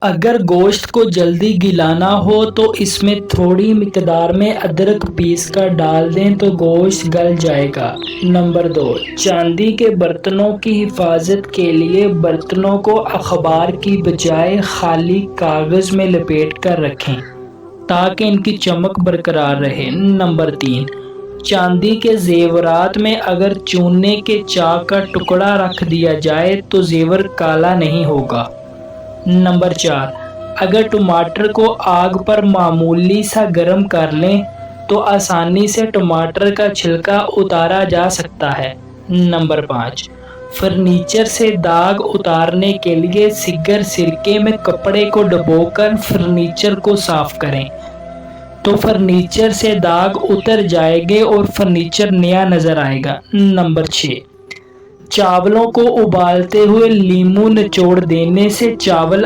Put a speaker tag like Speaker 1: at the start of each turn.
Speaker 1: اگر گوشت کو جلدی گلانا ہو تو اس میں تھوڑی مقدار میں ادرک پیس کر ڈال دیں تو گوشت گل جائے گا۔ نمبر 2، چاندی کے برتنوں کی حفاظت کے لیے برتنوں کو اخبار کی بجائے خالی کاغذ میں لپیٹ کر رکھیں تاکہ ان کی چمک برقرار رہے۔ نمبر 3، چاندی کے زیورات میں اگر چونے کے چاک کا ٹکڑا رکھ دیا جائے تو زیور کالا نہیں ہوگا۔ نمبر 4، اگر ٹماٹر کو آگ پر معمولی سا گرم کر لیں تو آسانی سے ٹماٹر کا چھلکا اتارا جا سکتا ہے۔ نمبر 5، فرنیچر سے داغ اتارنے کے لیے سگر سرکے میں کپڑے کو ڈبو کر فرنیچر کو صاف کریں تو فرنیچر سے داغ اتر جائیں گے اور فرنیچر نیا نظر آئے گا۔ نمبر 6، چاولوں کو ابالتے ہوئے لیموں نچوڑ دینے سے چاول